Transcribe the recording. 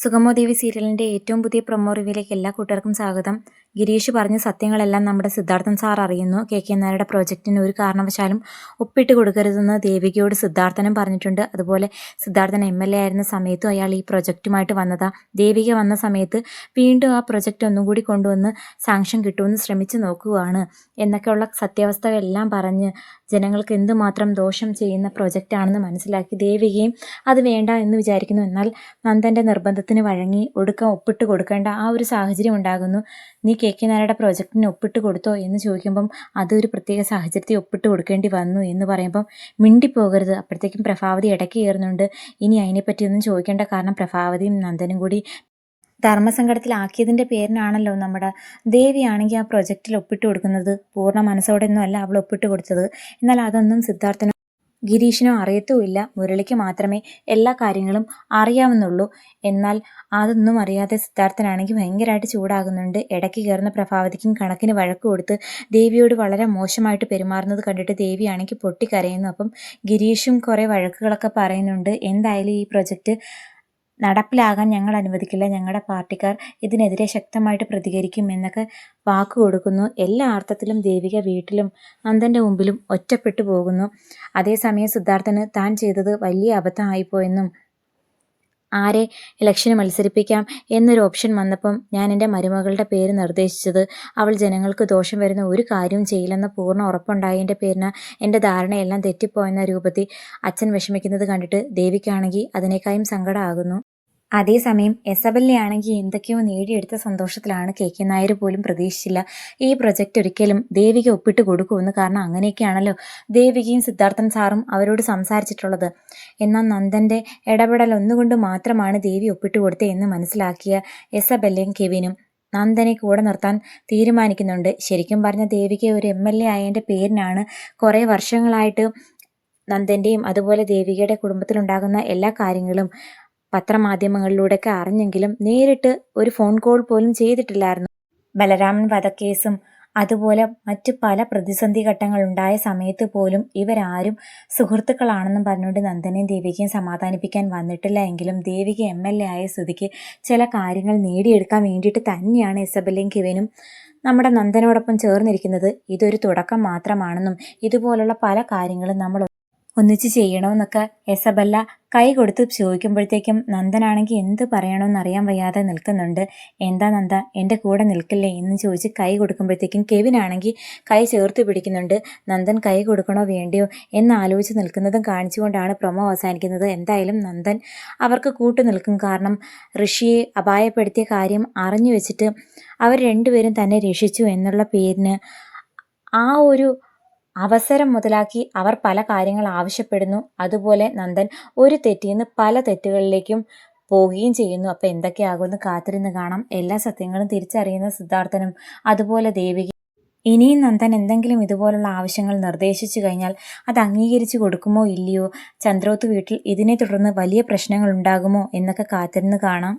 സുഗമോ ദേവി സീരിയലിൻ്റെ ഏറ്റവും പുതിയ പ്രൊമോ റിവ്യൂയിലേക്ക് എല്ലാ കൂട്ടുകാർക്കും സ്വാഗതം. ഗിരീഷ് പറഞ്ഞ സത്യങ്ങളെല്ലാം നമ്മുടെ സിദ്ധാർത്ഥൻ സാർ അറിയുന്നു. കെ നായരുടെ പ്രോജക്റ്റിന് ഒരു കാരണവശാലും ഒപ്പിട്ട് കൊടുക്കരുതെന്ന് ദേവികയോട് സിദ്ധാർത്ഥനും പറഞ്ഞിട്ടുണ്ട്. അതുപോലെ സിദ്ധാർത്ഥൻ MLA ആയിരുന്ന സമയത്തും അയാൾ ഈ പ്രൊജക്റ്റുമായിട്ട് വന്നതാ. ദേവിക വന്ന സമയത്ത് വീണ്ടും ആ പ്രൊജക്റ്റ് ഒന്നും കൂടി കൊണ്ടുവന്ന് സാങ്ഷൻ കിട്ടുമെന്ന് ശ്രമിച്ചു നോക്കുകയാണ് എന്നൊക്കെയുള്ള സത്യാവസ്ഥകളെല്ലാം പറഞ്ഞ് ജനങ്ങൾക്ക് എന്തുമാത്രം ദോഷം ചെയ്യുന്ന പ്രൊജക്റ്റാണെന്ന് മനസ്സിലാക്കി ദേവികയും അത് വേണ്ട എന്ന് വിചാരിക്കുന്നു. എന്നാൽ നന്ദൻ്റെ നിർബന്ധത്തിന് വഴങ്ങി ഒടുക്കം ഒപ്പിട്ട് കൊടുക്കേണ്ട ആ ഒരു സാഹചര്യം ഉണ്ടാകുന്നു. നീ കെ നായരുടെ പ്രോജക്റ്റിന് ഒപ്പിട്ട് കൊടുത്തോ എന്ന് ചോദിക്കുമ്പം അതൊരു പ്രത്യേക സാഹചര്യത്തിൽ ഒപ്പിട്ട് കൊടുക്കേണ്ടി വന്നു എന്ന് പറയുമ്പം മിണ്ടിപ്പോകരുത്. അപ്പോഴത്തേക്കും പ്രഭാവതി ഇടയ്ക്ക് കയറുന്നുണ്ട്. ഇനി അതിനെപ്പറ്റിയൊന്നും ചോദിക്കേണ്ട, കാരണം പ്രഭാവതിയും നന്ദനും കൂടി ധർമ്മസങ്കടത്തിലാക്കിയതിൻ്റെ പേരിനാണല്ലോ നമ്മുടെ ദേവിയാണെങ്കിൽ ആ പ്രൊജക്റ്റിൽ ഒപ്പിട്ട് കൊടുക്കുന്നത്. പൂർണ്ണ മനസ്സോടെയൊന്നും അല്ല അവൾ ഒപ്പിട്ട് കൊടുത്തത്. എന്നാൽ അതൊന്നും സിദ്ധാർത്ഥനോ ഗിരീഷിനോ അറിയത്തുമില്ല. മുരളിക്ക് മാത്രമേ എല്ലാ കാര്യങ്ങളും അറിയാവുന്നുള്ളൂ. എന്നാൽ അതൊന്നും അറിയാതെ സിദ്ധാർത്ഥനാണെങ്കിൽ ഭയങ്കരമായിട്ട് ചൂടാകുന്നുണ്ട്. ഇടയ്ക്ക് കയറുന്ന പ്രഭാവതിക്കും കണക്കിന് വഴക്ക് കൊടുത്ത് ദേവിയോട് വളരെ മോശമായിട്ട് പെരുമാറുന്നത് കണ്ടിട്ട് ദേവിയാണെങ്കിൽ പൊട്ടിക്കരയുന്നു. അപ്പം ഗിരീഷും കുറേ വഴക്കുകളൊക്കെ പറയുന്നുണ്ട്. എന്തായാലും ഈ പ്രൊജക്റ്റ് നടപ്പിലാകാൻ ഞങ്ങൾ അനുവദിക്കില്ല, ഞങ്ങളുടെ പാർട്ടിക്കാർ ഇതിനെതിരെ ശക്തമായിട്ട് പ്രതികരിക്കും എന്നൊക്കെ വാക്ക് കൊടുക്കുന്നു. എല്ലാ അർത്ഥത്തിലും ദേവിക വീട്ടിലും നന്ദൻ്റെ മുമ്പിലും ഒറ്റപ്പെട്ടു പോകുന്നു. അതേസമയം സിദ്ധാർത്ഥന് താൻ ചെയ്തത് വലിയ അബദ്ധമായിപ്പോയെന്നും ആരെ ഇലക്ഷന് മത്സരിപ്പിക്കാം എന്നൊരു ഓപ്ഷൻ വന്നപ്പം ഞാൻ എൻ്റെ മരുമകളുടെ പേര് നിർദ്ദേശിച്ചത് അവൾ ജനങ്ങൾക്ക് ദോഷം വരുന്ന ഒരു കാര്യവും ചെയ്യില്ലെന്ന പൂർണ്ണ ഉറപ്പുണ്ടായതിൻ്റെ പേരിന് എൻ്റെ ധാരണയെല്ലാം തെറ്റിപ്പോയെന്ന രൂപത്തിൽ അച്ഛൻ വിഷമിക്കുന്നത് കണ്ടിട്ട് ദേവിക്കാണെങ്കിൽ അതിനേക്കാളും സങ്കടമാകുന്നു. അതേസമയം എസബലിനെയാണെങ്കിൽ എന്തൊക്കെയോ നേടിയെടുത്ത സന്തോഷത്തിലാണ് കെ നായർ പോലും പ്രതീക്ഷിച്ചില്ല ഈ പ്രൊജക്റ്റ് ഒരിക്കലും ദേവിക ഒപ്പിട്ട് കൊടുക്കുമെന്ന്. കാരണം അങ്ങനെയൊക്കെയാണല്ലോ ദേവികയും സിദ്ധാർത്ഥൻ സാറും അവരോട് സംസാരിച്ചിട്ടുള്ളത്. എന്നാൽ നന്ദൻ്റെ ഇടപെടൽ ഒന്നുകൊണ്ട് മാത്രമാണ് ദേവി ഒപ്പിട്ട് കൊടുത്തത് എന്ന് മനസ്സിലാക്കിയ എസബെല്ലയും കെവിനും നന്ദനെ കൂടെ നിർത്താൻ തീരുമാനിക്കുന്നുണ്ട്. ശരിക്കും പറഞ്ഞ ദേവിക ഒരു MLA ആയതിൻ്റെ പേരിനാണ് കുറേ വർഷങ്ങളായിട്ട് നന്ദൻ്റെയും അതുപോലെ ദേവികയുടെ കുടുംബത്തിലുണ്ടാകുന്ന എല്ലാ കാര്യങ്ങളും പത്രമാധ്യമങ്ങളിലൂടെയൊക്കെ അറിഞ്ഞെങ്കിലും നേരിട്ട് ഒരു ഫോൺ കോൾ പോലും ചെയ്തിട്ടില്ലായിരുന്നു. ബലരാമൻ വധക്കേസും അതുപോലെ മറ്റു പല പ്രതിസന്ധി ഘട്ടങ്ങൾ ഉണ്ടായ സമയത്ത് പോലും ഇവരാരും സുഹൃത്തുക്കളാണെന്നും പറഞ്ഞുകൊണ്ട് നന്ദനെയും ദേവികയും സമാധാനിപ്പിക്കാൻ വന്നിട്ടില്ല. എങ്കിലും ദേവിക MLA ആയ സ്ഥിതിക്ക് ചില കാര്യങ്ങൾ നേടിയെടുക്കാൻ വേണ്ടിയിട്ട് തന്നെയാണ് ഇസബെല്ലയും കെവിനും നമ്മുടെ നന്ദനോടൊപ്പം ചേർന്നിരിക്കുന്നത്. ഇതൊരു തുടക്കം മാത്രമാണെന്നും ഇതുപോലുള്ള പല കാര്യങ്ങളും നമ്മൾ ഒന്നിച്ച് ചെയ്യണമെന്നൊക്കെ എസബെല്ല കൈ കൊടുത്ത് ചോദിക്കുമ്പോഴത്തേക്കും നന്ദനാണെങ്കിൽ എന്ത് പറയണമെന്ന് അറിയാൻ വയ്യാതെ നിൽക്കുന്നുണ്ട്. എന്താ നന്ദ എൻ്റെ കൂടെ നിൽക്കില്ലേ എന്ന് ചോദിച്ച് കൈ കൊടുക്കുമ്പോഴത്തേക്കും കെവിനാണെങ്കിൽ കൈ ചേർത്ത് പിടിക്കുന്നുണ്ട്. നന്ദൻ കൈ കൊടുക്കണോ വേണ്ടയോ എന്ന് ആലോചിച്ച് നിൽക്കുന്നതും കാണിച്ചുകൊണ്ടാണ് പ്രൊമോ അവസാനിക്കുന്നത്. എന്തായാലും നന്ദൻ അവർക്ക് കൂട്ടു നിൽക്കും. കാരണം ഋഷിയെ അപായപ്പെടുത്തിയ കാര്യം അറിഞ്ഞു വെച്ചിട്ട് അവർ രണ്ടുപേരും തന്നെ രക്ഷിച്ചു എന്നുള്ള പേരിന് ആ ഒരു അവസരം മുതലാക്കി അവർ പല കാര്യങ്ങൾ ആവശ്യപ്പെടുന്നു. അതുപോലെ നന്ദൻ ഒരു തെറ്റിൽ നിന്ന് പല തെറ്റുകളിലേക്കും പോവുകയും ചെയ്യുന്നു. അപ്പോൾ എന്തൊക്കെയാകുമെന്ന് കാത്തിരുന്ന് കാണാം. എല്ലാ സത്യങ്ങളും തിരിച്ചറിയുന്ന സിദ്ധാർത്ഥനും അതുപോലെ ദേവിക ഇനിയും നന്ദൻ എന്തെങ്കിലും ഇതുപോലുള്ള ആവശ്യങ്ങൾ നിർദ്ദേശിച്ചു കഴിഞ്ഞാൽ അത് അംഗീകരിച്ചു കൊടുക്കുമോ ഇല്ലയോ, ചന്ദ്രോത്ത് വീട്ടിൽ ഇതിനെ തുടർന്ന് വലിയ പ്രശ്നങ്ങൾ ഉണ്ടാകുമോ എന്നൊക്കെ കാത്തിരുന്ന് കാണാം.